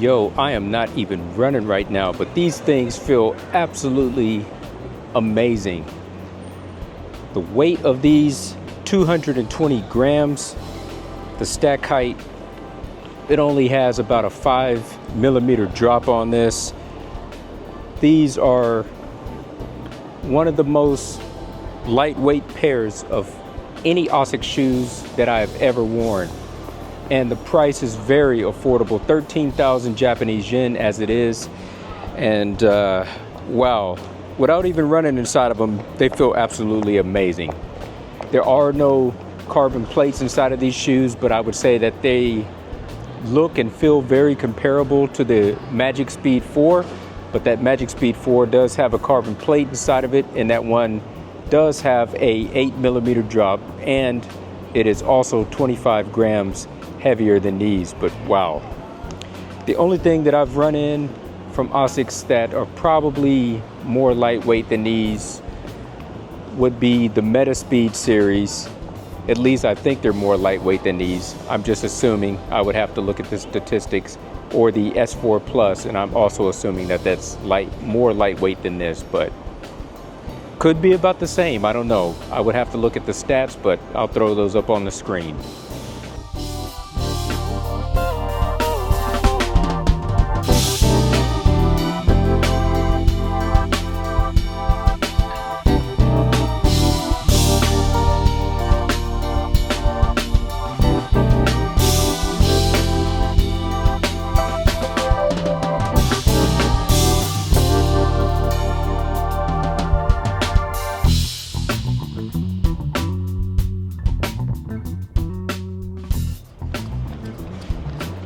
Yo, I am not even running right now, but these things feel absolutely amazing. The weight of these, 220 grams. The stack height, it only has about a 5mm drop on this. These are one of the most lightweight pairs of any ASICS shoes that I have ever worn. And the price is very affordable, 13,000 Japanese yen as it is. And wow, without even running inside of them, they feel absolutely amazing. There are no carbon plates inside of these shoes, but I would say that they look and feel very comparable to the Magic Speed 4. But that Magic Speed 4 does have a carbon plate inside of it, and that one does have a 8mm drop, and it is also 25 grams heavier than these. But wow, the only thing that I've run in from ASICS that are probably more lightweight than these would be the Meta Speed series. At least I think they're more lightweight than these. I'm just assuming. I would have to look at the statistics. Or the S4 Plus, and I'm also assuming that that's more lightweight than this, but could be about the same. I don't know. I would have to look at the stats, but I'll throw those up on the screen.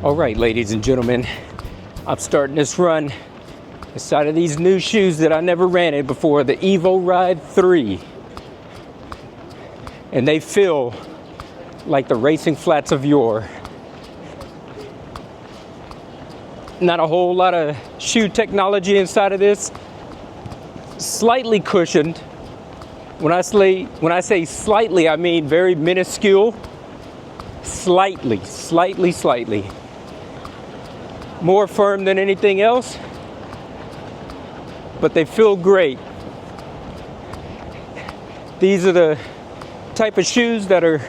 All right, ladies and gentlemen, I'm starting this run inside of these new shoes that I never ran in before, the EvoRide 3. And they feel like the racing flats of yore. Not a whole lot of shoe technology inside of this. Slightly cushioned. When I say slightly, I mean very minuscule. Slightly. More firm than anything else, but they feel great. These are the type of shoes that are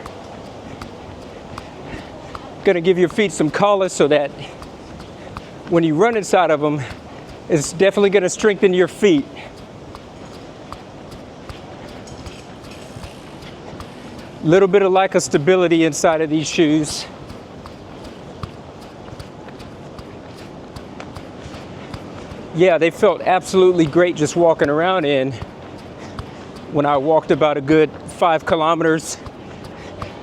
gonna give your feet some callus so that when you run inside of them, it's definitely gonna strengthen your feet. Little bit of lack of stability inside of these shoes. Yeah, they felt absolutely great just walking around in. When I walked about a good 5 kilometers,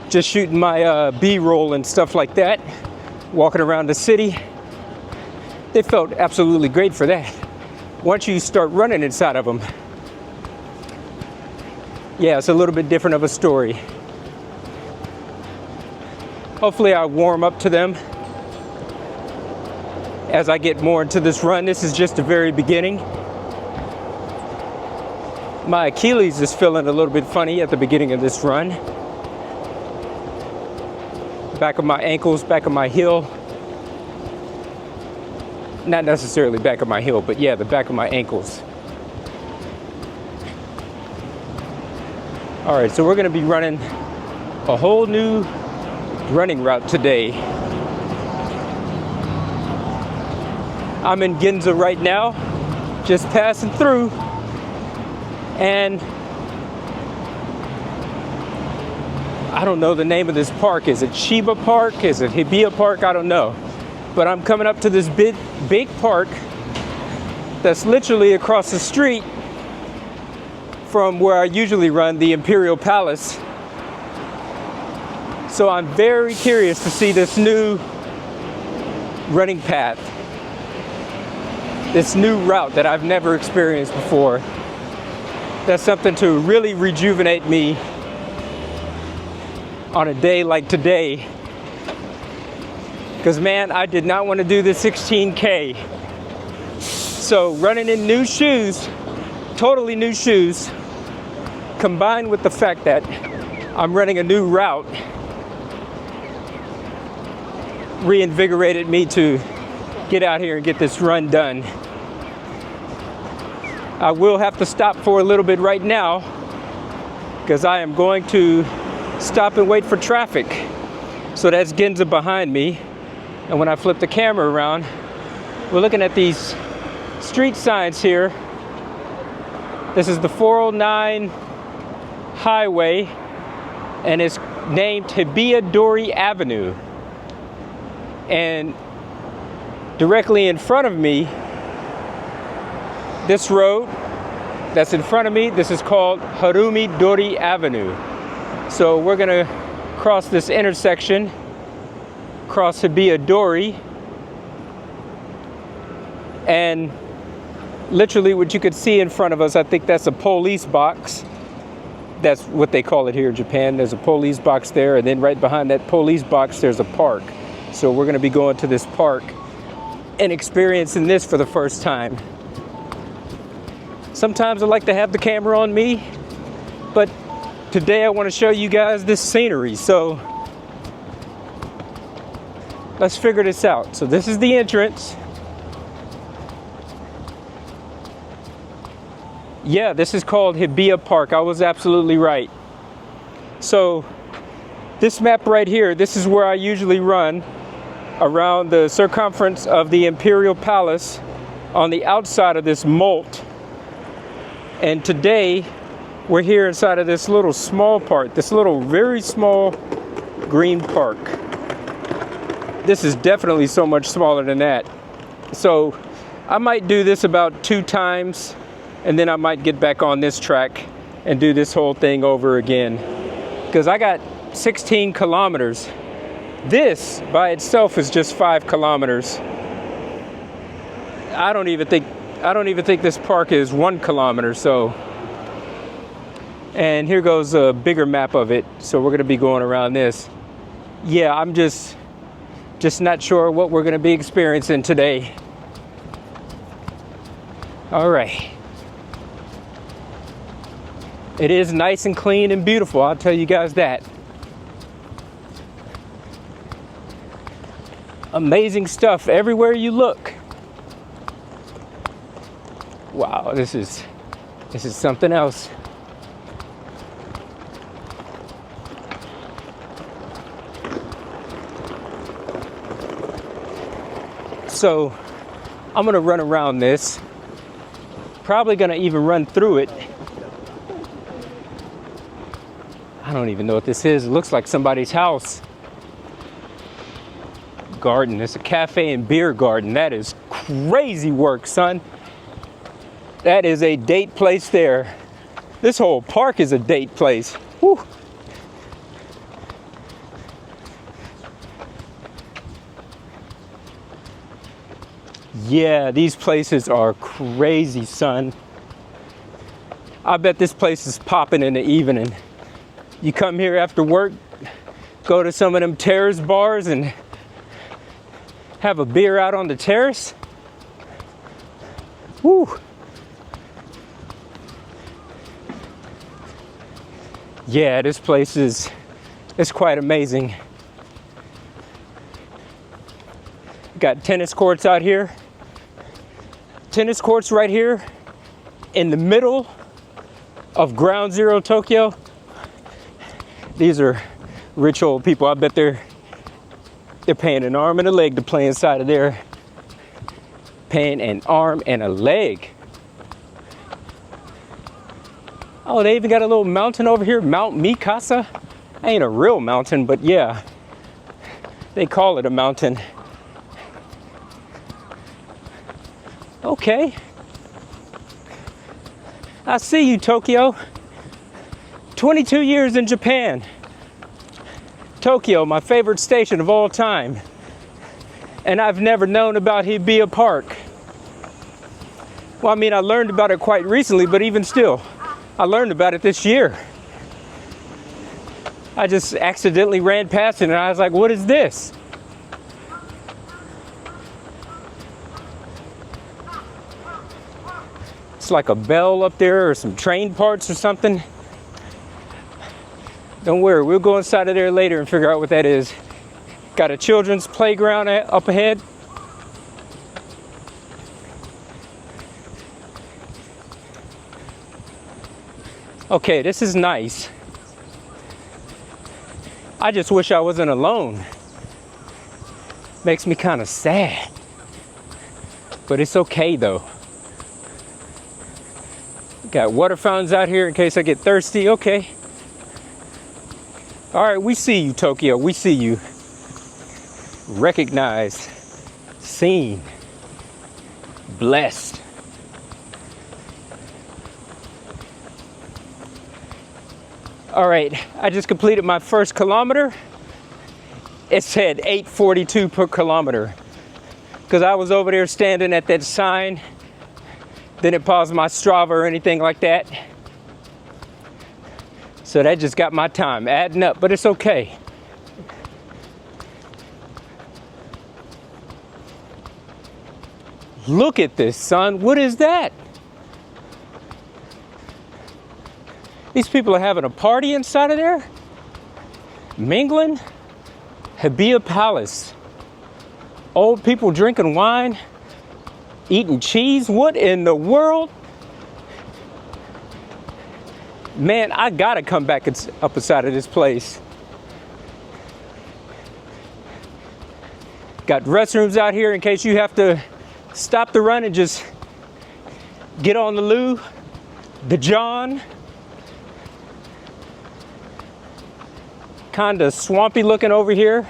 just shooting my B-roll and stuff like that, walking around the city, they felt absolutely great for that. Once you start running inside of them, yeah, it's a little bit different of a story. Hopefully I warm up to them as I get more into this run. This is just the very beginning. My Achilles is feeling a little bit funny at the beginning of this run. Back of my ankles, back of my heel. Not necessarily back of my heel, but yeah, the back of my ankles. All right, so we're gonna be running a whole new running route today. I'm in Ginza right now, just passing through, and I don't know the name of this park. Is it Hibiya Park? Is it Hibiya Park? I don't know. But I'm coming up to this big park that's literally across the street from where I usually run, the Imperial Palace. So I'm very curious to see this new running path, this new route that I've never experienced before. That's something to really rejuvenate me on a day like today. Because man, I did not want to do the 16K. So running in new shoes, totally new shoes, combined with the fact that I'm running a new route, reinvigorated me to get out here and get this run done. I will have to stop for a little bit right now because I am going to stop and wait for traffic. So that's Ginza behind me. And when I flip the camera around, we're looking at these street signs here. This is the 409 highway and it's named Hibiya Avenue. And directly in front of me, this road that's in front of me, this is called Harumi Dori Avenue. So we're gonna cross this intersection, cross Hibiya Dori, and literally what you could see in front of us, I think that's a police box. That's what they call it here in Japan. There's a police box there, and then right behind that police box, there's a park. So we're gonna be going to this park and experiencing this for the first time. Sometimes I like to have the camera on me, but today I want to show you guys this scenery. So let's figure this out. So this is the entrance. Yeah, this is called Hibiya Park. I was absolutely right. So this map right here, this is where I usually run around the circumference of the Imperial Palace on the outside of this moat. And today we're here inside of this little small part, this little very small green park. This is definitely so much smaller than that. So I might do this about 2 times and then I might get back on this track and do this whole thing over again. Because I got 16 kilometers. This by itself is just 5 kilometers. I don't even think this park is 1 kilometer. So, and here goes a bigger map of it. So we're gonna be going around this. Yeah, I'm just not sure what we're gonna be experiencing today. All right. It is nice and clean and beautiful, I'll tell you guys that. Amazing stuff everywhere you look. Wow, this is something else. So I'm gonna run around this. Probably gonna even run through it. I don't even know what this is. It looks like somebody's house. Garden. It's a cafe and beer garden. That is crazy work, son. That is a date place there. This whole park is a date place. Whew. Yeah, these places are crazy, son. I bet this place is popping in the evening. You come here after work, go to some of them terrace bars and have a beer out on the terrace. Woo. Yeah, this place is quite amazing. Got tennis courts out here. Tennis courts right here in the middle of Ground Zero Tokyo. These are rich old people. I bet they're paying an arm and a leg to play inside of there. Paying an arm and a leg. Oh, they even got a little mountain over here, Mount Mikasa. Ain't a real mountain, but yeah, they call it a mountain. Okay. I see you, Tokyo. 22 years in Japan. Tokyo, my favorite station of all time. And I've never known about Hibiya Park. Well, I mean, I learned about it quite recently, but even still, I learned about it this year. I just accidentally ran past it and I was like, what is this? It's like a bell up there or some train parts or something. Don't worry, we'll go inside of there later and figure out what that is. Got a children's playground up ahead. Okay, this is nice. I just wish I wasn't alone. Makes me kind of sad. But it's okay though. Got water fountains out here in case I get thirsty. Okay. All right, we see you, Tokyo. We see you. Recognized, seen, blessed. All right, I just completed my first kilometer. It said 8:42 per kilometer because I was over there standing at that sign. Didn't pause my Strava or anything like that. So that just got my time adding up, but it's okay. Look at this, son. What is that? These people are having a party inside of there? Mingling? Hibiya Palace. Old people drinking wine? Eating cheese? What in the world? Man, I gotta come back up inside of this place. Got restrooms out here in case you have to stop the run and just get on the loo, the John. Kind of swampy looking over here,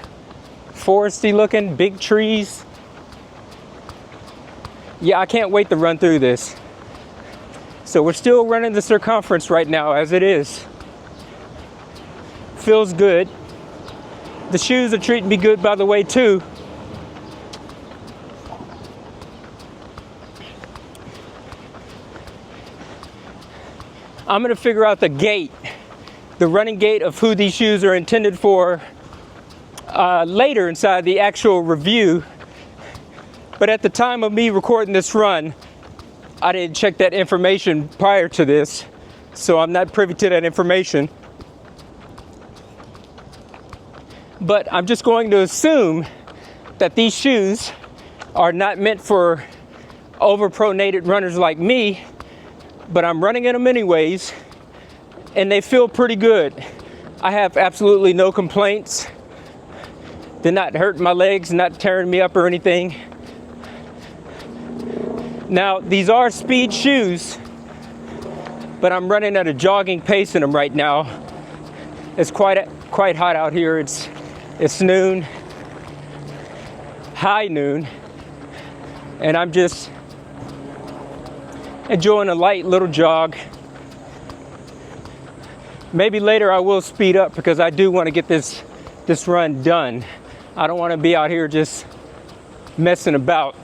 foresty looking, big trees. Yeah, I can't wait to run through this. So we're still running the circumference right now as it is. Feels good. The shoes are treating me good, by the way, too. I'm gonna figure out the gait, the running gait of who these shoes are intended for later inside the actual review. But at the time of me recording this run, I didn't check that information prior to this, so I'm not privy to that information. But I'm just going to assume that these shoes are not meant for overpronated runners like me, but I'm running in them anyways, and they feel pretty good. I have absolutely no complaints. They're not hurting my legs, not tearing me up or anything. Now, these are speed shoes, but I'm running at a jogging pace in them right now. It's quite hot out here. It's noon, high noon, and I'm just enjoying a light little jog. Maybe later I will speed up because I do want to get this run done. I don't want to be out here just messing about.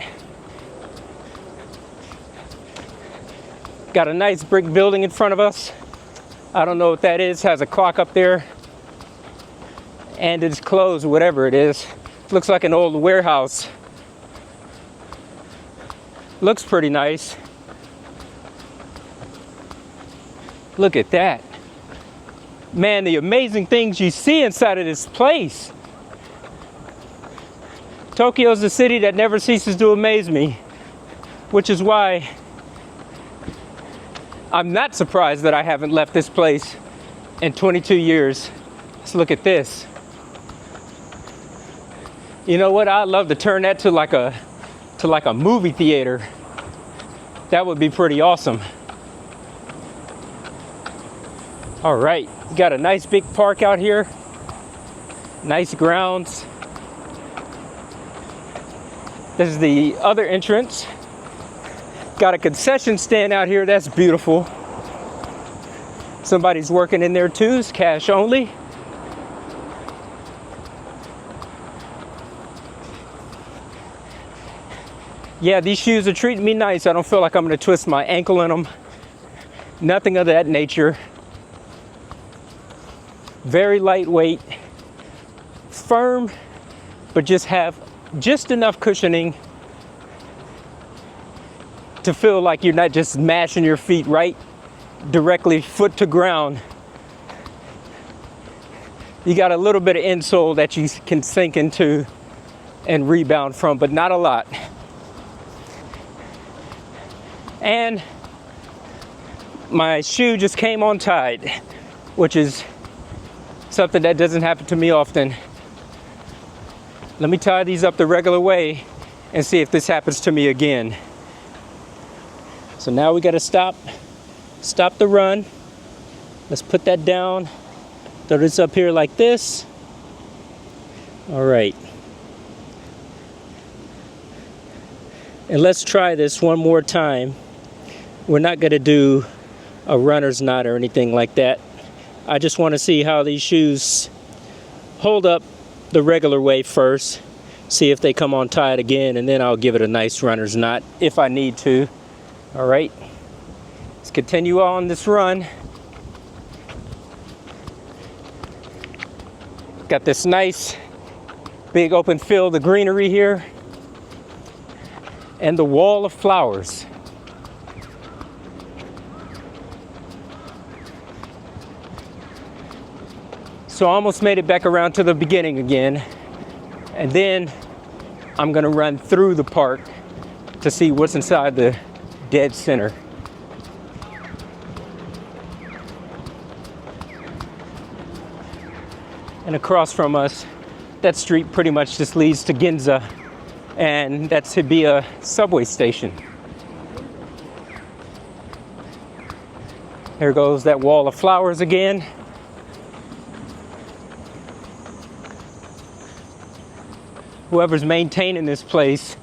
Got a nice brick building in front of us. I don't know what that is. Has a clock up there. And it's closed, whatever it is. Looks like an old warehouse. Looks pretty nice. Look at that. Man, the amazing things you see inside of this place. Tokyo's a city that never ceases to amaze me, which is why I'm not surprised that I haven't left this place in 22 years. Let's look at this. You know what? I'd love to turn that to like a movie theater. That would be pretty awesome. All right, we got a nice big park out here. Nice grounds. This is the other entrance. Got a concession stand out here. That's beautiful. Somebody's working in there too. It's cash only. Yeah, these shoes are treating me nice. I don't feel like I'm gonna twist my ankle in them. Nothing of that nature. Very lightweight, firm, but just have just enough cushioning to feel like you're not just mashing your feet right directly foot to ground. You got a little bit of insole that you can sink into and rebound from, but not a lot. And my shoe just came untied, which is something that doesn't happen to me often. Let me tie these up the regular way and see if this happens to me again. So now we got to stop the run. Let's put that down. Throw this up here like this. All right. And let's try this one more time. We're not going to do a runner's knot or anything like that. I just want to see how these shoes hold up the regular way first. See if they come untied again, and then I'll give it a nice runner's knot if I need to. All right. Let's continue on this run. Got this nice big open field of greenery here and the wall of flowers. So I almost made it back around to the beginning again. And then I'm gonna run through the park to see what's inside the dead center. And across from us, that street pretty much just leads to Ginza, and that's Hibiya subway station. There goes that wall of flowers again. Whoever's maintaining this place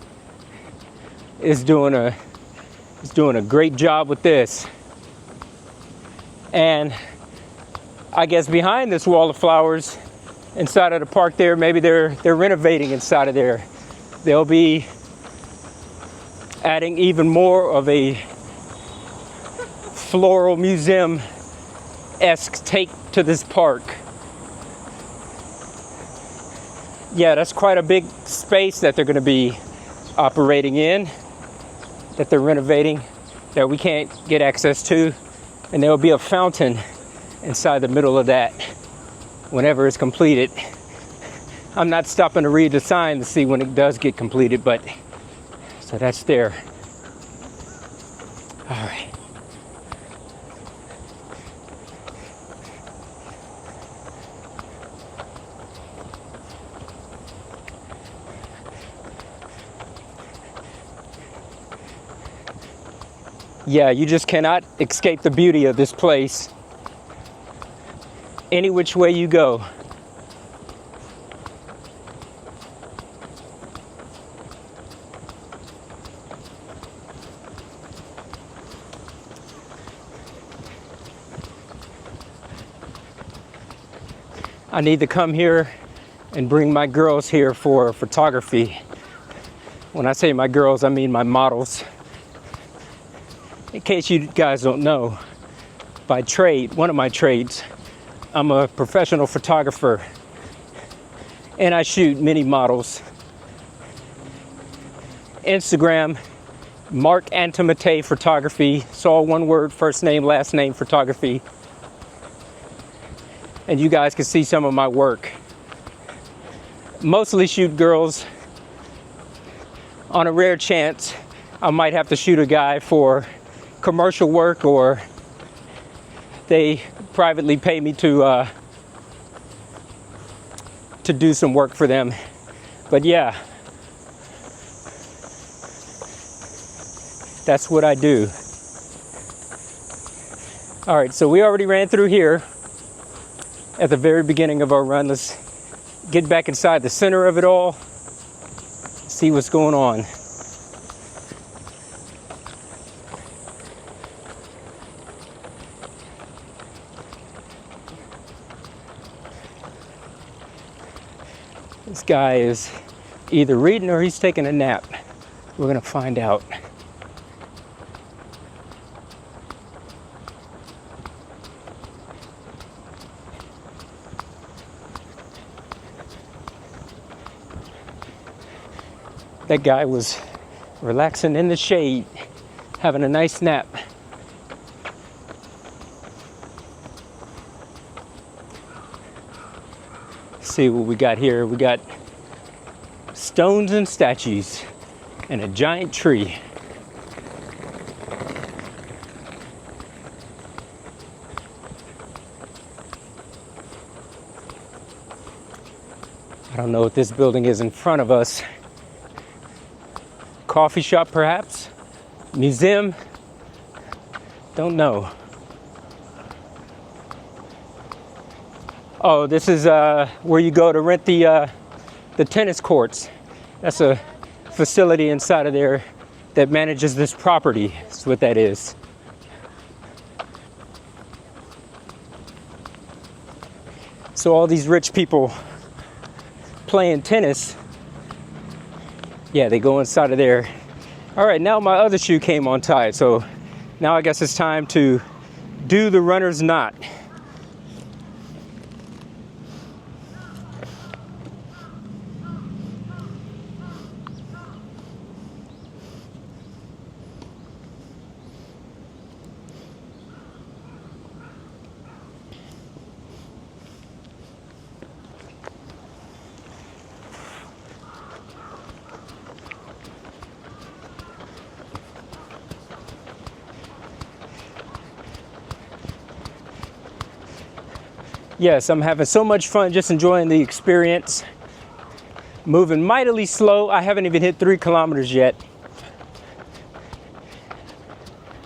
is doing a great job with this. And I guess behind this wall of flowers, inside of the park there, maybe they're renovating inside of there. They'll be adding even more of a floral museum-esque take to this park. Yeah, that's quite a big space that they're going to be operating in, that they're renovating, that we can't get access to. And there will be a fountain inside the middle of that whenever it's completed. I'm not stopping to read the sign to see when it does get completed, but so that's there. All right. Yeah, you just cannot escape the beauty of this place any which way you go. I need to come here and bring my girls here for photography. When I say my girls, I mean my models. In case you guys don't know, by trade, one of my trades, I'm a professional photographer and I shoot mini models. Instagram, Mark Antimate Photography. It's all one word, first name, last name, photography. And you guys can see some of my work. Mostly shoot girls. On a rare chance, I might have to shoot a guy for commercial work, or they privately pay me to do some work for them. But yeah, that's what I do. All right, so we already ran through here at the very beginning of our run. Let's get back inside the center of it all, see what's going on. This guy is either reading or he's taking a nap. We're gonna find out. That guy was relaxing in the shade, having a nice nap. See what we got here. We got stones and statues and a giant tree. I don't know what this building is in front of us. Coffee shop, perhaps? Museum? Don't know. Oh, this is where you go to rent the tennis courts. That's a facility inside of there that manages this property. That's what that is. So all these rich people playing tennis, yeah, they go inside of there. All right, now my other shoe came untied, so now I guess it's time to do the runner's knot. Yes, I'm having so much fun, just enjoying the experience. Moving mightily slow. I haven't even hit 3 kilometers yet.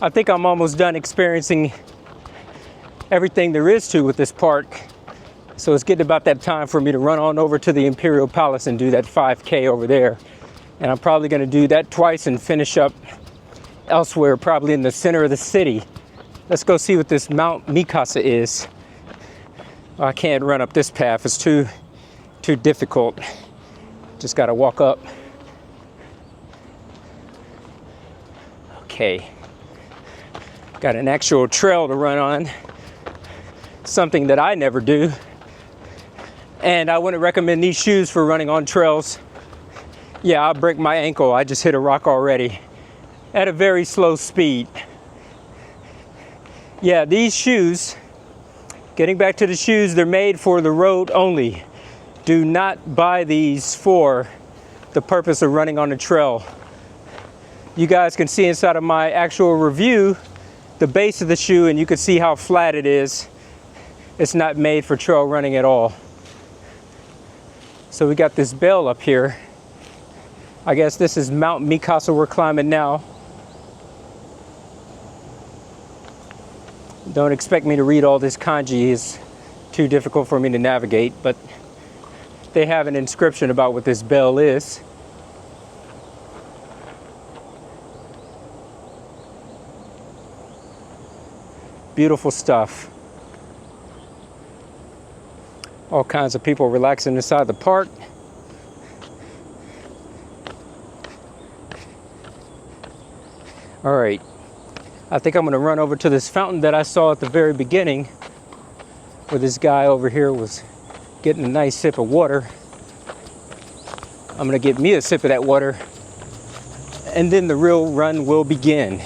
I think I'm almost done experiencing everything there is to with this park. So it's getting about that time for me to run on over to the Imperial Palace and do that 5K over there. And I'm probably going to do that twice and finish up elsewhere, probably in the center of the city. Let's go see what this Mount Mikasa is. I can't run up this path, it's too difficult. Just gotta walk up. Okay. Got an actual trail to run on. Something that I never do. And I wouldn't recommend these shoes for running on trails. Yeah, I'll break my ankle. I just hit a rock already. At a very slow speed. Yeah, these shoes, getting back to the shoes, they're made for the road only. Do not buy these for the purpose of running on a trail. You guys can see inside of my actual review the base of the shoe, and you can see how flat it is. It's not made for trail running at all. So we got this bell up here. I guess this is Mount Mikasa we're climbing now. Don't expect me to read all this kanji, it's too difficult for me to navigate, but they have an inscription about what this bell is. Beautiful stuff. All kinds of people relaxing inside the park. All right. I think I'm going to run over to this fountain that I saw at the very beginning, where this guy over here was getting a nice sip of water. I'm going to get me a sip of that water, and then the real run will begin.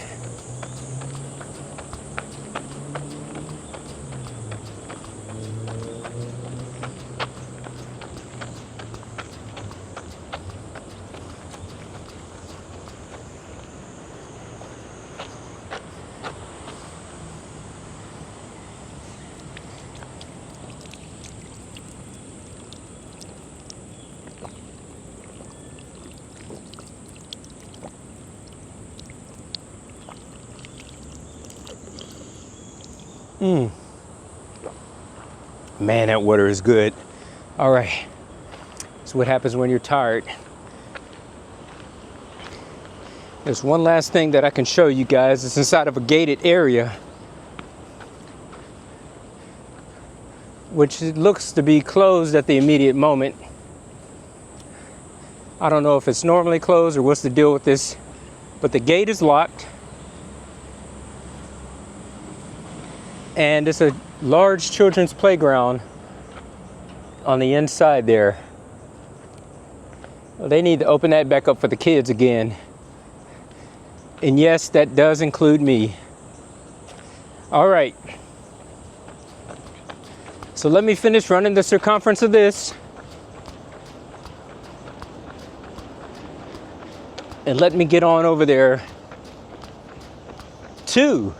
Man, that water is good. All right, so what happens when you're tired? There's one last thing that I can show you guys. It's inside of a gated area, which looks to be closed at the immediate moment. I don't know if it's normally closed or what's the deal with this, but the gate is locked. And it's a large children's playground on the inside there. Well, they need to open that back up for the kids again. And yes, that does include me. All right. So let me finish running the circumference of this. And let me get on over there to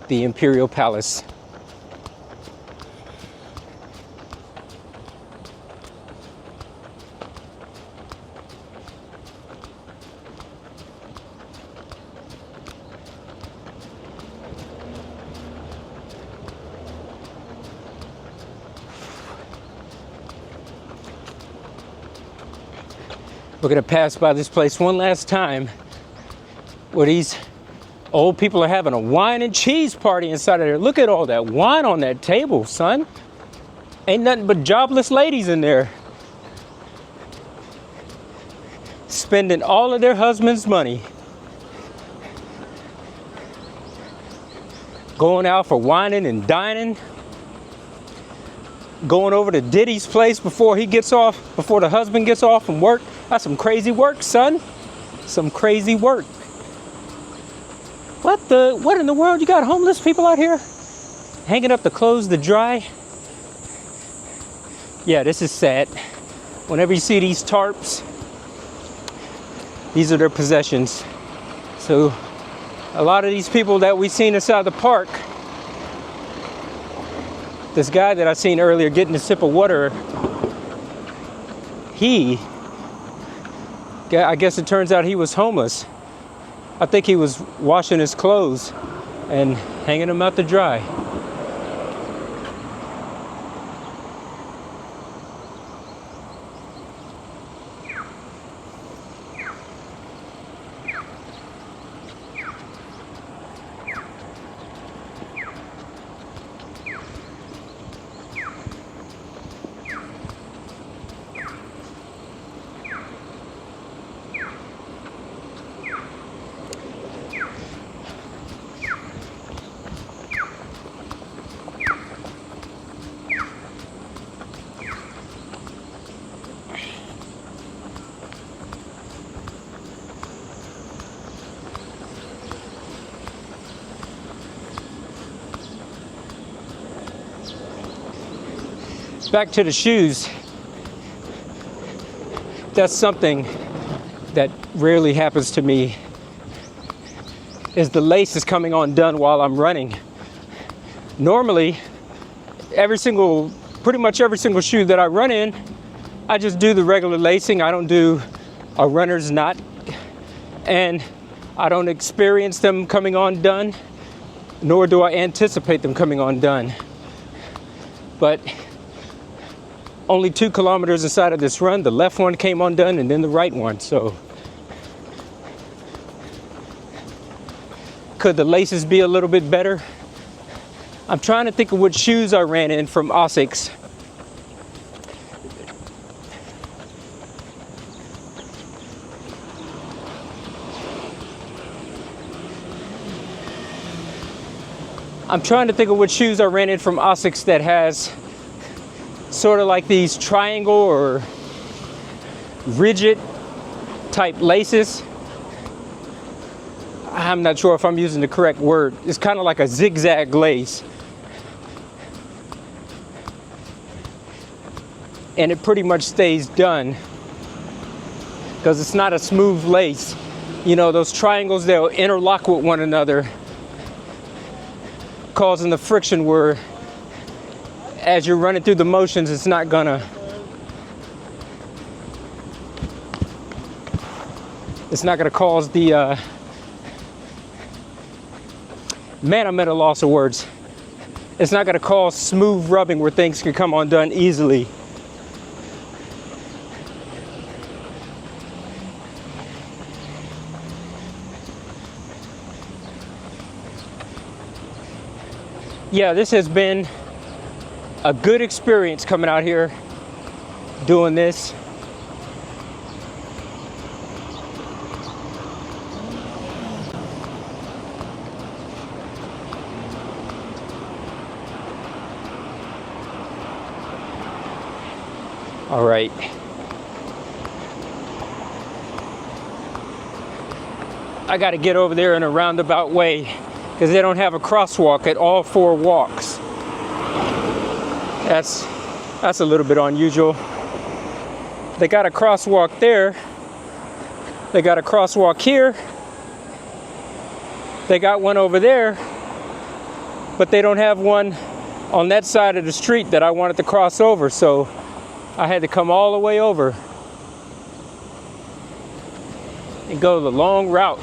the Imperial Palace. We're gonna pass by this place one last time where these old people are having a wine and cheese party inside of there. Look at all that wine on that table, son. Ain't nothing but jobless ladies in there. Spending all of their husband's money. Going out for whining and dining. Going over to Diddy's place before the husband gets off from work. That's some crazy work, son. Some crazy work. What in the world? You got homeless people out here hanging up the clothes to dry? Yeah, this is sad. Whenever you see these tarps, these are their possessions. So a lot of these people that we've seen inside the park, this guy that I seen earlier getting a sip of water, I guess it turns out he was homeless. I think he was washing his clothes and hanging them out to dry. Back to the shoes. That's something that rarely happens to me, is the lace is coming undone while I'm running. Normally, pretty much every single shoe that I run in, I just do the regular lacing. I don't do a runner's knot, and I don't experience them coming undone, nor do I anticipate them coming undone. But only 2 kilometers inside of this run, the left one came undone and then the right one. So could the laces be a little bit better? I'm trying to think of what shoes I ran in from ASICS. I'm trying to think of what shoes I ran in from ASICS that has sort of like these triangle or rigid type laces. I'm not sure if I'm using the correct word. It's kind of like a zigzag lace. And it pretty much stays done because it's not a smooth lace. You know, those triangles, they'll interlock with one another, causing the friction where as you're running through the motions, it's not gonna cause the man, I'm at a loss of words. It's not gonna cause smooth rubbing where things can come undone easily. Yeah, this has been a good experience coming out here doing this. All right. I got to get over there in a roundabout way because they don't have a crosswalk at all 4 walks. That's a little bit unusual. They got a crosswalk there. They got a crosswalk here. They got one over there, but they don't have one on that side of the street that I wanted to cross over, so I had to come all the way over and go the long route.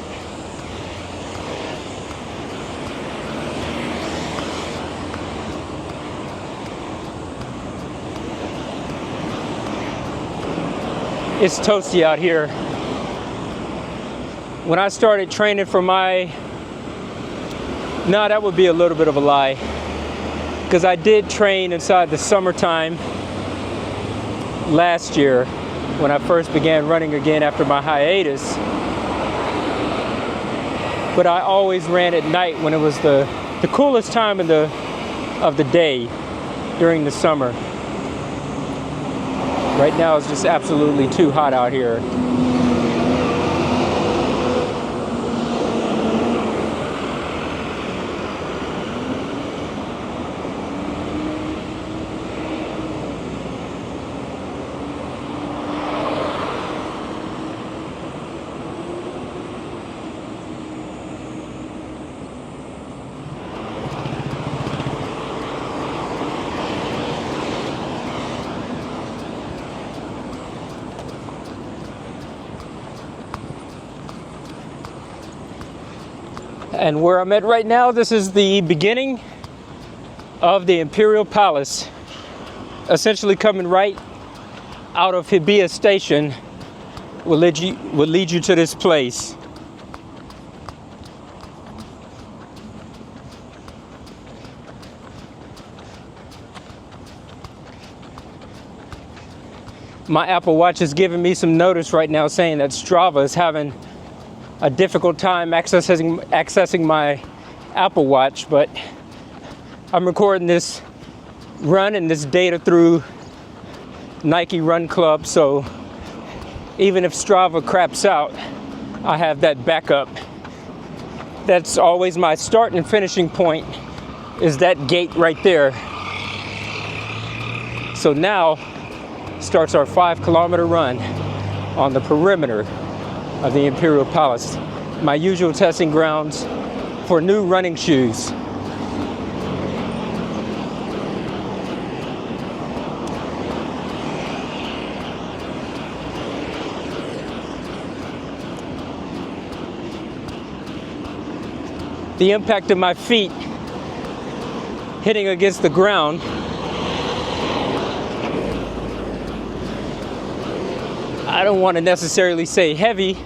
It's toasty out here. When I started training for that would be a little bit of a lie, because I did train inside the summertime last year when I first began running again after my hiatus. But I always ran at night when it was the coolest time of the day during the summer. Right now it's just absolutely too hot out here. And where I'm at right now, this is the beginning of the Imperial Palace. Essentially coming right out of Hibiya Station will lead you to this place. My Apple Watch is giving me some notice right now saying that Strava is having a difficult time accessing my Apple Watch, but I'm recording this run and this data through Nike Run Club, so even if Strava craps out, I have that backup. That's always my start and finishing point, is that gate right there. So now starts our 5-kilometer run on the perimeter of the Imperial Palace, my usual testing grounds for new running shoes. The impact of my feet hitting against the ground I don't want to necessarily say heavy,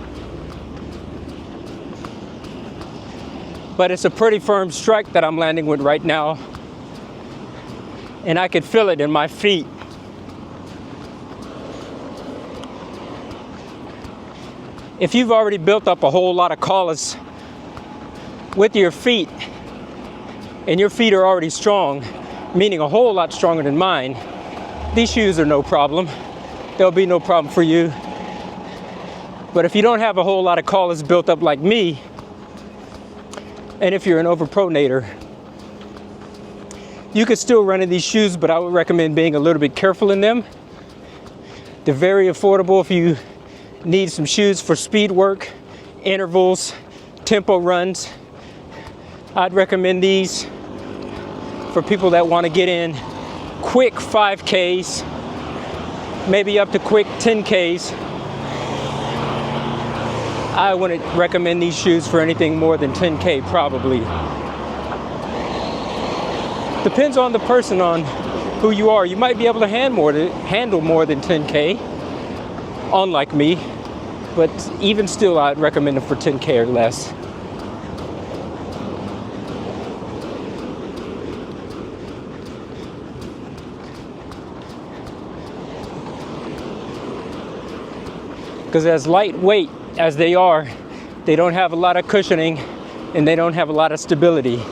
but it's a pretty firm strike that I'm landing with right now, and I could feel it in my feet. If you've already built up a whole lot of callus with your feet, and your feet are already strong, meaning a whole lot stronger than mine, these shoes are no problem. There'll be no problem for you. But if you don't have a whole lot of callus built up like me, and if you're an overpronator, you could still run in these shoes, but I would recommend being a little bit careful in them. They're very affordable if you need some shoes for speed work, intervals, tempo runs. I'd recommend these for people that want to get in quick 5Ks, maybe up to quick 10Ks. I wouldn't recommend these shoes for anything more than 10K probably. Depends on the person, on who you are. You might be able to handle more than 10K, unlike me, but even still I'd recommend them for 10K or less. Because as lightweight as they are, they don't have a lot of cushioning and they don't have a lot of stability.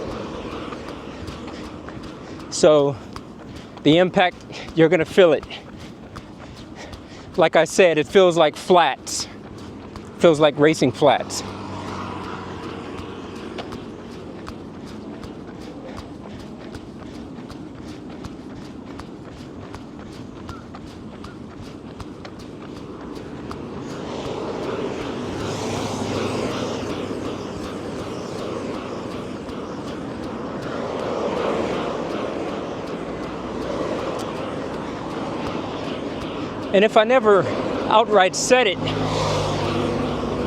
So the impact, you're gonna feel it. like I said, it feels like flats. Feels like racing flats. And if I never outright said it,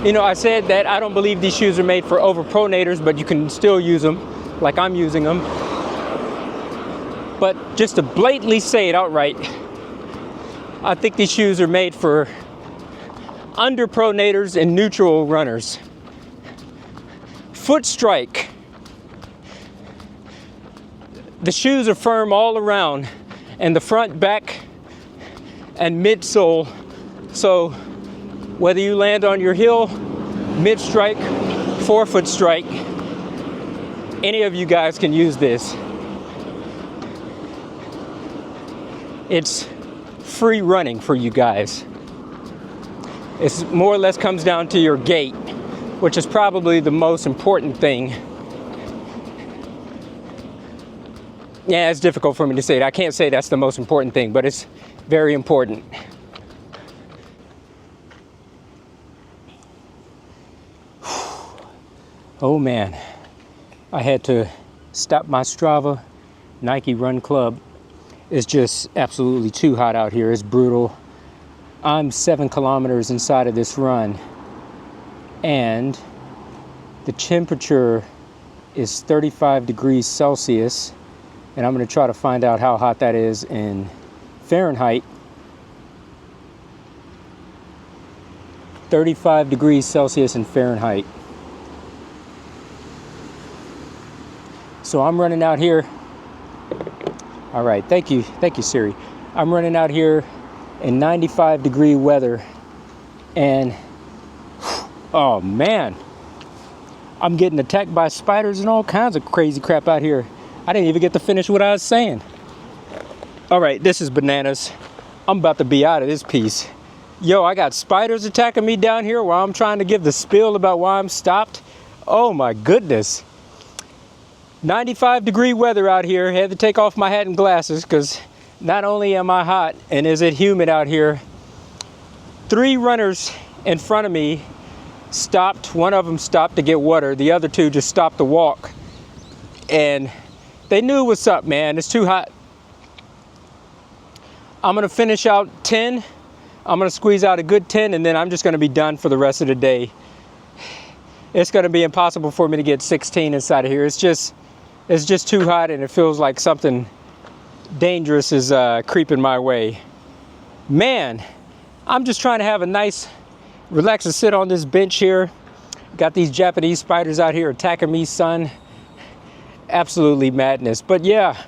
you know, I said that I don't believe these shoes are made for overpronators, but you can still use them like I'm using them. But just to blatantly say it outright, I think these shoes are made for underpronators and neutral runners. Foot strike. The shoes are firm all around, and the front, back, and midsole. So whether you land on your heel, mid strike, forefoot strike, any of you guys can use this. It's free running for you guys. It's more or less comes down to your gait, which is probably the most important thing. Yeah, it's difficult for me to say it. I can't say that's the most important thing, but it's very important. Oh man, I had to stop my Strava. Nike Run Club is just absolutely too hot out here. It's brutal. I'm 7 kilometers inside of this run, and the temperature is 35 degrees Celsius, and I'm going to try to find out how hot that is in Fahrenheit. 35 degrees Celsius in Fahrenheit. So I'm running out here. All right, thank you Siri. I'm running out here in 95 degree weather, and oh man, I'm getting attacked by spiders and all kinds of crazy crap out here. I didn't even get to finish what I was saying. All right, this is bananas. I'm about to be out of this piece. Yo, I got spiders attacking me down here while I'm trying to give the spiel about why I'm stopped. Oh my goodness. 95 degree weather out here. Had to take off my hat and glasses because not only am I hot and is it humid out here, 3 runners in front of me stopped. One of them stopped to get water. The other 2 just stopped to walk. And they knew what's up, man. It's too hot. I'm going to finish out 10. I'm going to squeeze out a good 10, and then I'm just going to be done for the rest of the day. It's going to be impossible for me to get 16 inside of here. It's just too hot, and it feels like something dangerous is creeping my way. Man, I'm just trying to have a nice, relax and sit on this bench here. Got these Japanese spiders out here attacking me, son. Absolutely madness. But yeah,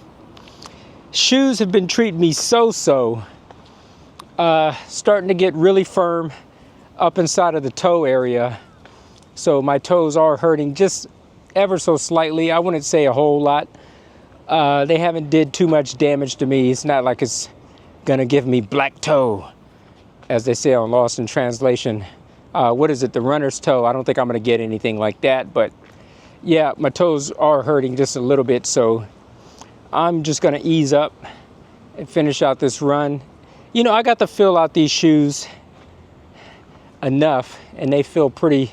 shoes have been treating me so-so. Starting to get really firm up inside of the toe area. So my toes are hurting just ever so slightly. I wouldn't say a whole lot. They haven't did too much damage to me. It's not like it's gonna give me black toe, as they say on Lost in Translation. What is it? The runner's toe. I don't think I'm gonna get anything like that, but yeah, my toes are hurting just a little bit. So I'm just gonna ease up and finish out this run. You know, I got to fill out these shoes enough, and they feel pretty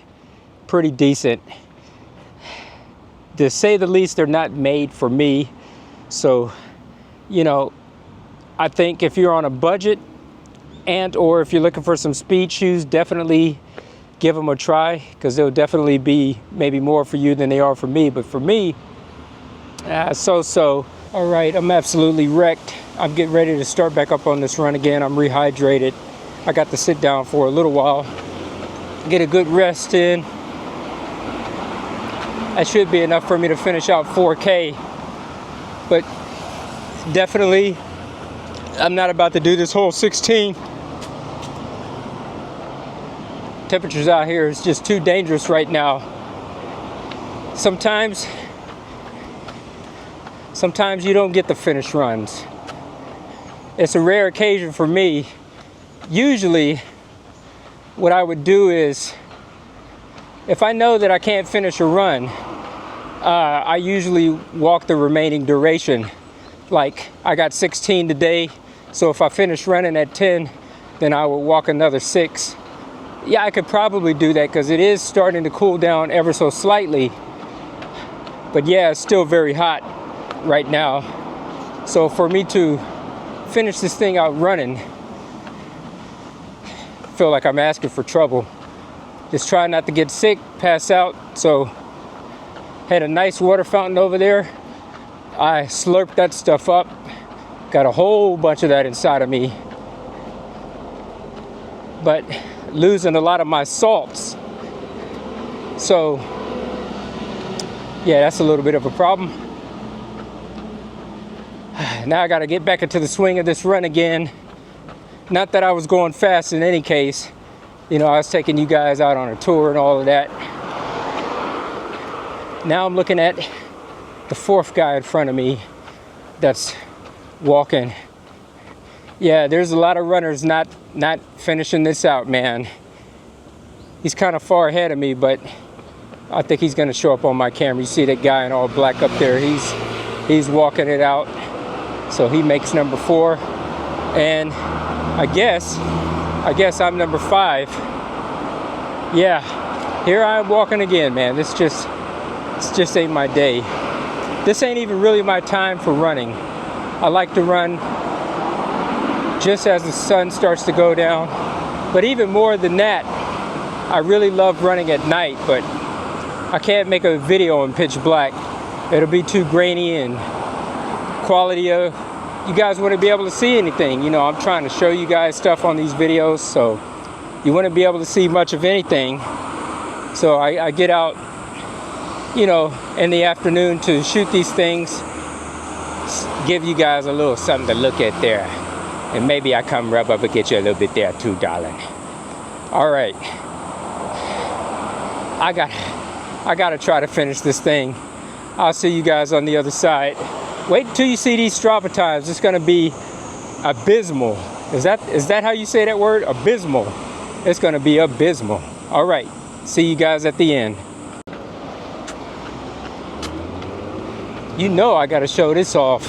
decent. To say the least, they're not made for me. So, you know, I think if you're on a budget or if you're looking for some speed shoes, definitely give them a try, because they'll definitely be maybe more for you than they are for me. But for me, so. All right, I'm absolutely wrecked. I'm getting ready to start back up on this run again. I'm rehydrated. I got to sit down for a little while, get a good rest in. That should be enough for me to finish out 4K. But definitely, I'm not about to do this whole 16. Temperatures out here is just too dangerous right now. Sometimes you don't get the finish runs. It's a rare occasion for me usually what I would do is, if I know that I can't finish a run, I usually walk the remaining duration. Like, I got 16 today, so if I finish running at 10, then I will walk another 6. Yeah, I could probably do that because it is starting to cool down ever so slightly. But yeah, it's still very hot right now. So for me to finish this thing out running, I feel like I'm asking for trouble. Just try not to get sick, pass out. So had a nice water fountain over there. I slurped that stuff up. Got a whole bunch of that inside of me. But losing a lot of my salts. So yeah, that's a little bit of a problem. Now I got to get back into the swing of this run again. Not that I was going fast in any case. You know, I was taking you guys out on a tour and all of that. Now I'm looking at the 4th guy in front of me that's walking. Yeah, there's a lot of runners not finishing this out, man. He's kind of far ahead of me, but I think he's going to show up on my camera. You see that guy in all black up there? He's walking it out. So he makes number 4, and I guess I'm number 5. Yeah, here I'm walking again, man. This just ain't my day. This ain't even really my time for running. I like to run just as the sun starts to go down. But even more than that, I really love running at night, but I can't make a video in pitch black. It'll be too grainy and quality of, you guys wouldn't be able to see anything. You know, I'm trying to show you guys stuff on these videos, so you wouldn't be able to see much of anything. So I get out, you know, in the afternoon to shoot these things, give you guys a little something to look at there, and maybe I come rub up and get you a little bit there too, darling. All right, I gotta try to finish this thing. I'll see you guys on the other side. Wait until you see these Strava times. It's gonna be abysmal. Is that how you say that word? Abysmal. It's gonna be abysmal. All right, see you guys at the end. You know I gotta show this off.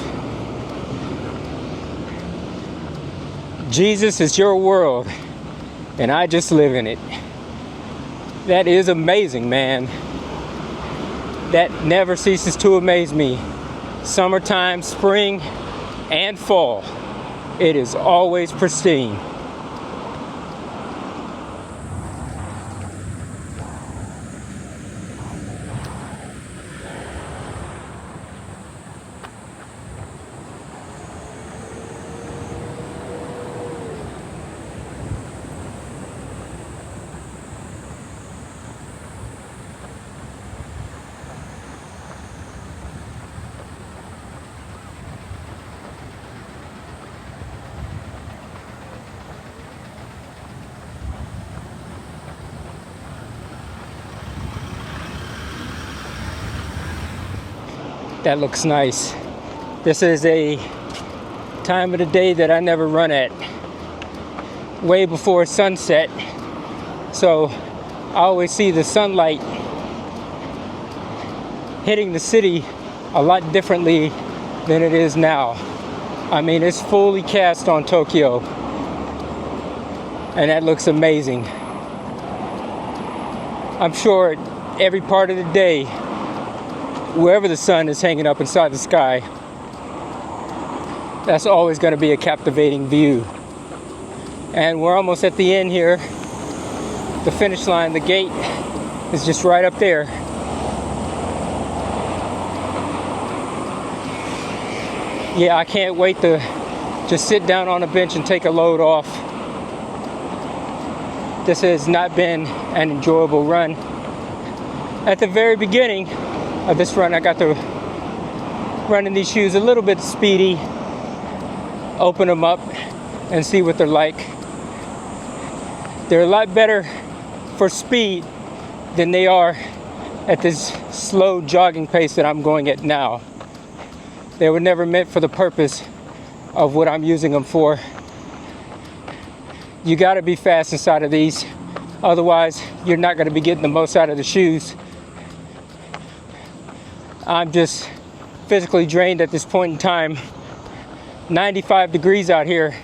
Jesus is your world, and I just live in it. That is amazing, man. That never ceases to amaze me. Summertime, spring, and fall. It is always pristine. That looks nice. This is a time of the day that I never run at. Way before sunset. So I always see the sunlight hitting the city a lot differently than it is now. I mean, it's fully cast on Tokyo, and that looks amazing. I'm sure every part of the day, wherever the sun is hanging up inside the sky, that's always going to be a captivating view. And we're almost at the end here. The finish line, the gate is just right up there. Yeah, I can't wait to just sit down on a bench and take a load off. This has not been an enjoyable run. At the very beginning of this run, I got to run in these shoes a little bit speedy, open them up and see what they're like. They're a lot better for speed than they are at this slow jogging pace that I'm going at now. They were never meant for the purpose of what I'm using them for. You got to be fast inside of these. Otherwise, you're not going to be getting the most out of the shoes. I'm just physically drained at this point in time. 95 degrees out here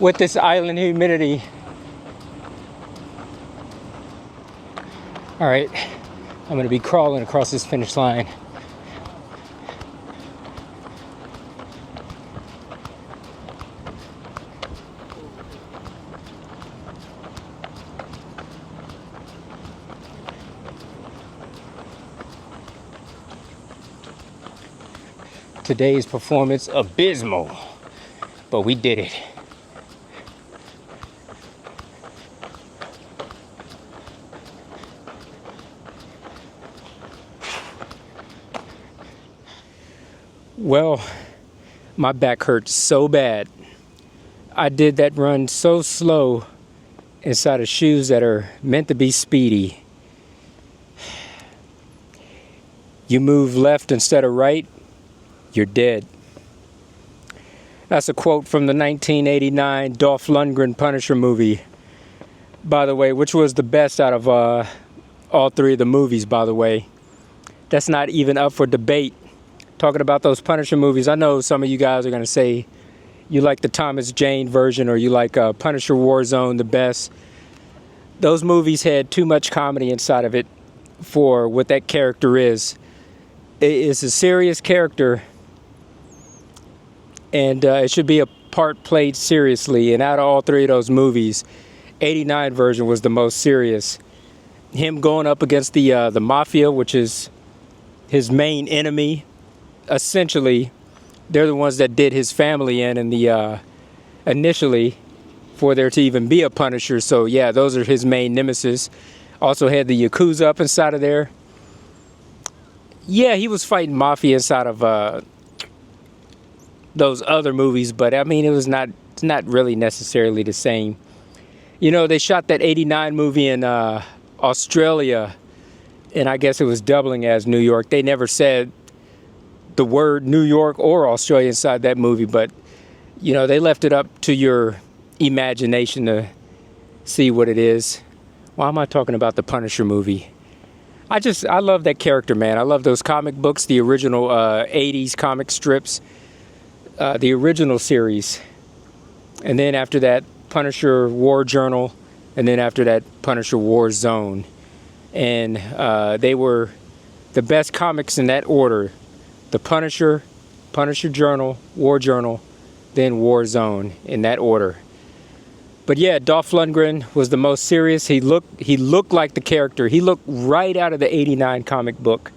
with this island humidity. All right, I'm going to be crawling across this finish line. Today's performance abysmal, but we did it. Well, my back hurts so bad. I did that run so slow inside of shoes that are meant to be speedy. You move left instead of right, you're dead. That's a quote from the 1989 Dolph Lundgren Punisher movie, by the way, which was the best out of all three of the movies, by the way. That's not even up for debate. Talking about those Punisher movies, I know some of you guys are going to say you like the Thomas Jane version or you like Punisher Warzone the best. Those movies had too much comedy inside of it for what that character is. It's a serious character, and it should be a part played seriously. And out of all three of those movies, 89 version was the most serious. Him going up against the mafia, which is his main enemy. Essentially, they're the ones that did his family in the initially for there to even be a Punisher. So yeah, those are his main nemesis. Also had the Yakuza up inside of there. Yeah, he was fighting mafia inside of those other movies, but I mean, it's not really necessarily the same. You know, they shot that 89 movie in Australia, and I guess it was doubling as New York. They never said the word New York or Australia inside that movie, but you know, they left it up to your imagination to see what it is. Why am I talking about the Punisher movie? I love that character, man. I love those comic books, the original 80s comic strips, the original series. And then after that, Punisher War Journal, and then after that, Punisher War Zone. And they were the best comics in that order. The Punisher, Punisher Journal, War Journal, then War Zone, in that order. But yeah, Dolph Lundgren was the most serious. He looked like the character. He looked right out of the 89 comic book.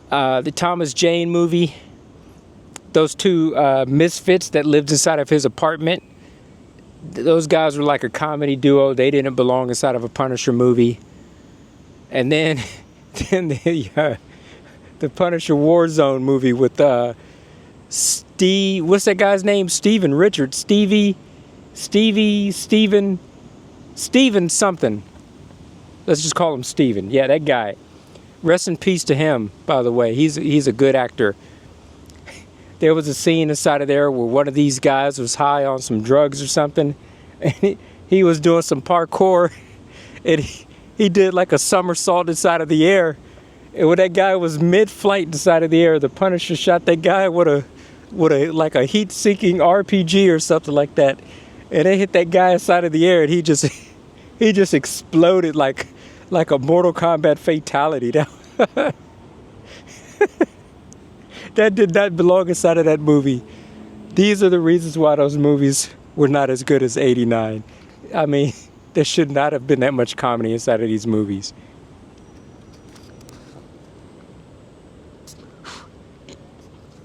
The Thomas Jane movie, those two misfits that lived inside of his apartment, those guys were like a comedy duo. They didn't belong inside of a Punisher movie. And then the Punisher Warzone movie with Steve, what's that guy's name? Steven Richards, Steven something. Let's just call him Steven. Yeah, that guy. Rest in peace to him, by the way. He's a good actor. There was a scene inside of there where one of these guys was high on some drugs or something, and he was doing some parkour, and he did like a somersault inside of the air. And when that guy was mid-flight inside of the air, the Punisher shot that guy with a like a heat-seeking RPG or something like that, and it hit that guy inside of the air, and he just exploded like a Mortal Kombat fatality. That did not belong inside of that movie. These are the reasons why those movies were not as good as 89. I mean, there should not have been that much comedy inside of these movies.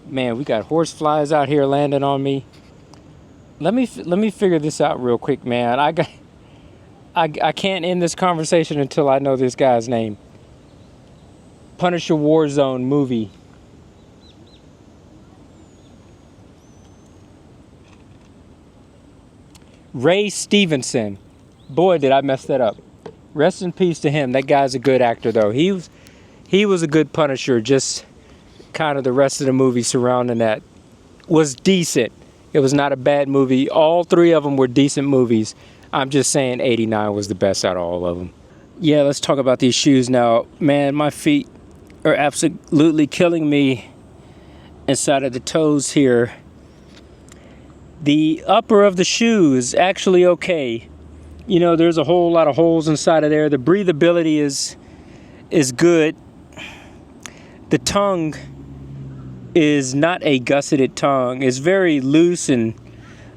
Man, we got horse flies out here landing on me. Let me figure this out real quick, man. I can't end this conversation until I know this guy's name. Punisher Warzone movie. Ray Stevenson. Boy, did I mess that up. Rest in peace to him. That guy's a good actor, though. He was a good Punisher. Just kind of the rest of the movie surrounding that was decent. It was not a bad movie. All three of them were decent movies. I'm just saying 89 was the best out of all of them. Yeah, let's talk about these shoes now. Man, my feet are absolutely killing me inside of the toes here. The upper of the shoe is actually okay. You know, there's a whole lot of holes inside of there. The breathability is good. The tongue is not a gusseted tongue. It's very loose and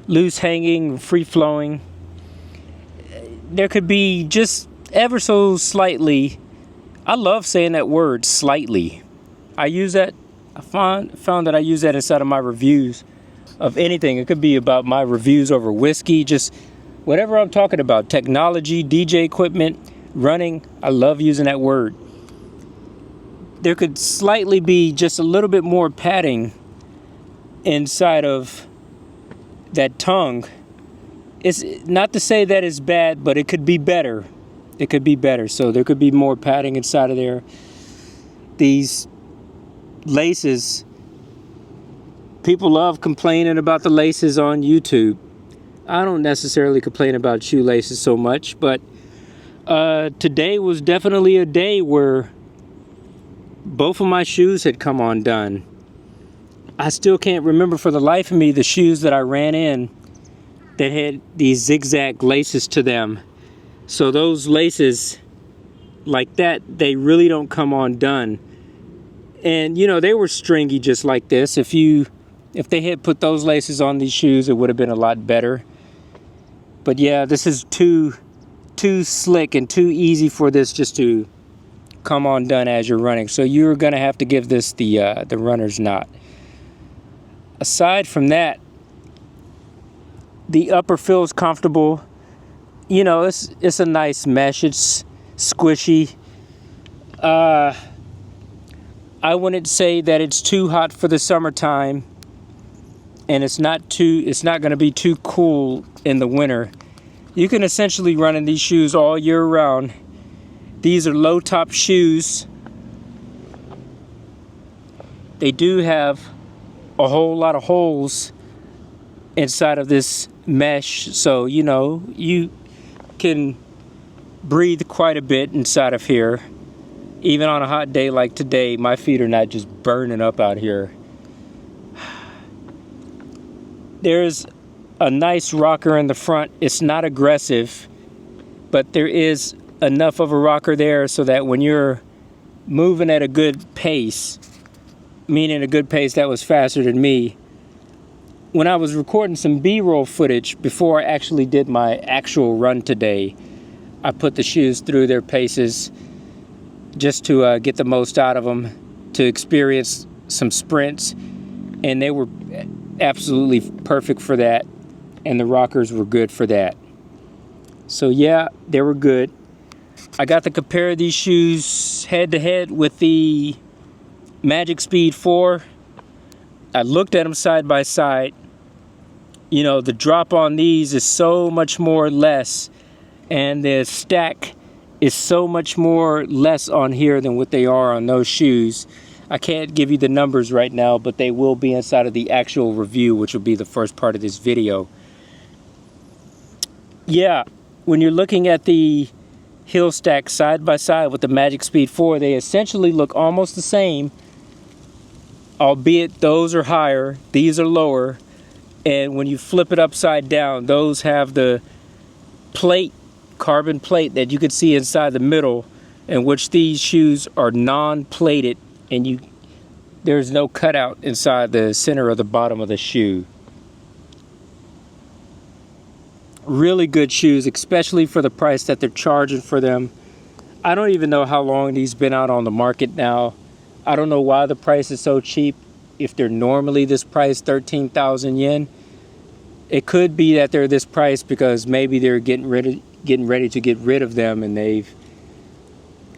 loose hanging, free flowing. There could be just ever so slightly. I love saying that word, slightly. I use that. I found that I use that inside of my reviews of anything. It could be about my reviews over whiskey, just whatever I'm talking about, technology, DJ equipment, running. I love using that word. There could slightly be just a little bit more padding inside of that tongue. It's not to say that it's bad, but it could be better. It could be better. So there could be more padding inside of there. These laces, people love complaining about the laces on YouTube. I don't necessarily complain about shoelaces so much, but today was definitely a day where both of my shoes had come undone. I still can't remember for the life of me the shoes that I ran in that had these zigzag laces to them. So those laces like that, they really don't come undone. And you know, they were stringy just like this. If they had put those laces on these shoes, it would have been a lot better. But yeah, this is too slick and too easy for this just to come undone as you're running. So you're gonna have to give this the runner's knot. Aside from that, the upper feels comfortable. You know, it's a nice mesh. It's squishy. I wouldn't say that it's too hot for the summertime, and it's not going to be too cool in the winter. You can essentially run in these shoes all year round. These are low top shoes. They do have a whole lot of holes inside of this mesh, so you know you can breathe quite a bit inside of here. Even on a hot day like today, my feet are not just burning up out here. There's a nice rocker in the front. It's not aggressive, but there is enough of a rocker there so that when you're moving at a good pace, meaning a good pace that was faster than me, when I was recording some B-roll footage before I actually did my actual run today, I put the shoes through their paces just to get the most out of them, to experience some sprints, and they were absolutely perfect for that, and the rockers were good for that. So yeah, they were good. I got to compare these shoes head to head with the Magic Speed 4. I looked at them side by side. You know, the drop on these is so much more less, and the stack is so much more less on here than what they are on those shoes. I can't give you the numbers right now, but they will be inside of the actual review, which will be the first part of this video. Yeah, when you're looking at the heel stack side by side with the Magic Speed 4, they essentially look almost the same, albeit those are higher, these are lower, and when you flip it upside down, those have the plate, carbon plate that you can see inside the middle, in which these shoes are non-plated, and there's no cutout inside the center or the bottom of the shoe. Really good shoes, especially for the price that they're charging for them. I don't even know how long these been out on the market now. I don't know why the price is so cheap. If they're normally this price, 13,000 yen, it could be that they're this price because maybe they're getting ready to get rid of them, and they've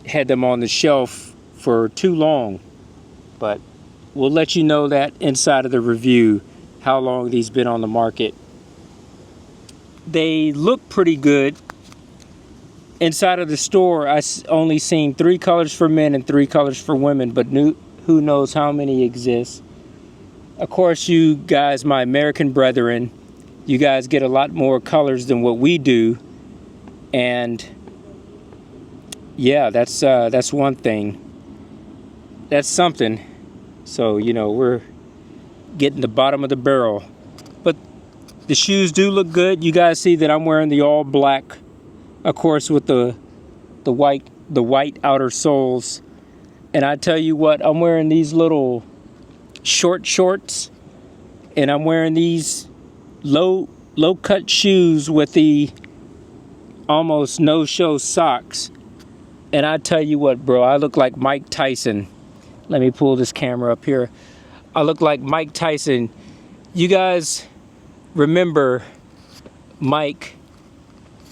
had them on the shelf for too long. But we'll let you know that inside of the review how long these been on the market. They look pretty good. Inside of the store, I only seen 3 colors for men and 3 colors for women, but who knows how many exist. Of course, you guys, my American brethren, you guys get a lot more colors than what we do. And yeah, that's one thing. That's something. So, you know, we're getting the bottom of the barrel. But the shoes do look good. You guys see that I'm wearing the all black, of course, with the white outer soles. And I tell you what, I'm wearing these little short shorts, and I'm wearing these low cut shoes with the almost no show socks. And I tell you what, bro, I look like Mike Tyson. Let me pull this camera up here. I look like Mike Tyson. You guys remember Mike,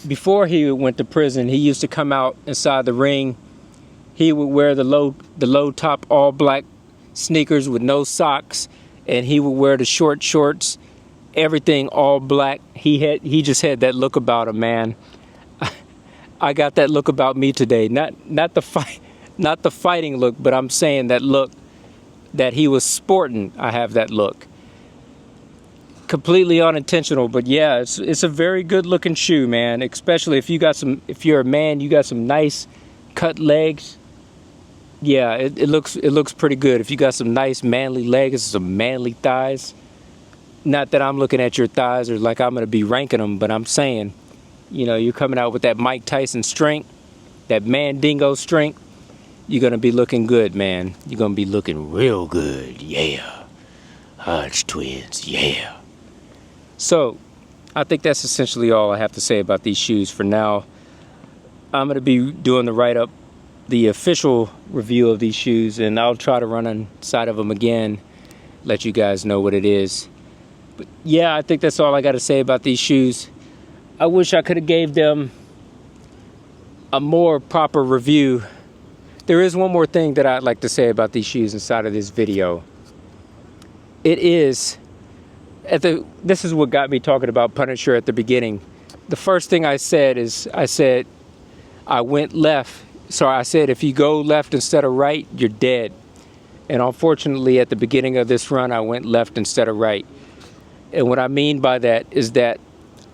before he went to prison, he used to come out inside the ring. He would wear the low top all black sneakers with no socks, and he would wear the short shorts, everything all black. He just had that look about him, man. I got that look about me today. Not the fighting look, but I'm saying that look that he was sporting. I have that look. Completely unintentional, but yeah, it's a very good looking shoe, man. Especially if you're a man, you got some nice cut legs. Yeah, it looks pretty good. If you got some nice manly legs, some manly thighs. Not that I'm looking at your thighs or like I'm gonna be ranking them, but I'm saying, you know, you're coming out with that Mike Tyson strength, that Mandingo strength, you're gonna be looking good, man. You're gonna be looking real good, yeah. Hodge twins, yeah. So, I think that's essentially all I have to say about these shoes for now. I'm gonna be doing the write-up, the official review of these shoes, and I'll try to run inside of them again, let you guys know what it is. But yeah, I think that's all I got to say about these shoes. I wish I could have gave them a more proper review. There is one more thing that I'd like to say about these shoes inside of this video. It is, this is what got me talking about Punisher at the beginning. The first thing I said is, I went left. So I said, if you go left instead of right, you're dead. And unfortunately, at the beginning of this run, I went left instead of right. And what I mean by that is that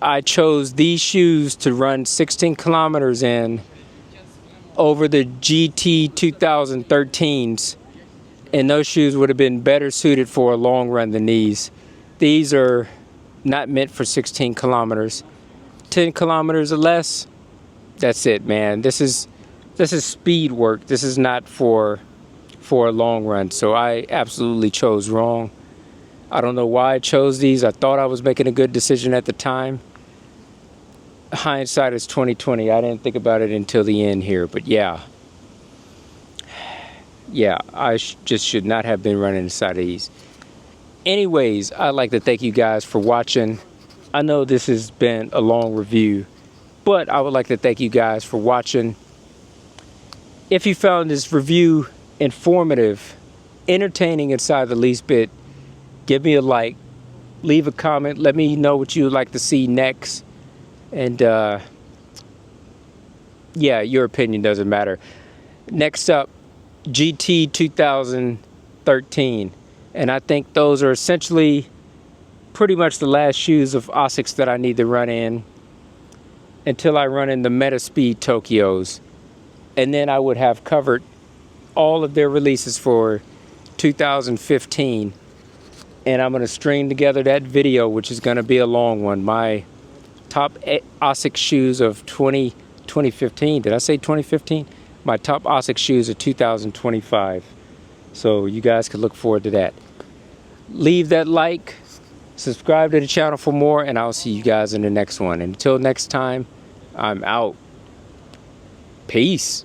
I chose these shoes to run 16 kilometers in over the GT 2013s. And those shoes would have been better suited for a long run than these. These are not meant for 16 kilometers. 10 kilometers or less, that's it, man. This is speed work. This is not for a long run. So I absolutely chose wrong. I don't know why I chose these. I thought I was making a good decision at the time. Hindsight is 20/20. I didn't think about it until the end here. But yeah, I just should not have been running inside of these. Anyways, I'd like to thank you guys for watching. I know this has been a long review, but I would like to thank you guys for watching. If you found this review informative, entertaining inside the least bit, give me a like, leave a comment, let me know what you would like to see next. And yeah, your opinion doesn't matter. Next up, GT 2013. And I think those are essentially pretty much the last shoes of ASICS that I need to run in until I run in the Meta Speed Tokyos. And then I would have covered all of their releases for 2015. And I'm going to string together that video, which is going to be a long one. My top ASICS shoes of 2015. Did I say 2015? My top ASICS shoes of 2025. So you guys can look forward to that. Leave that like, subscribe to the channel for more, and I'll see you guys in the next one. And until next time, I'm out. Peace.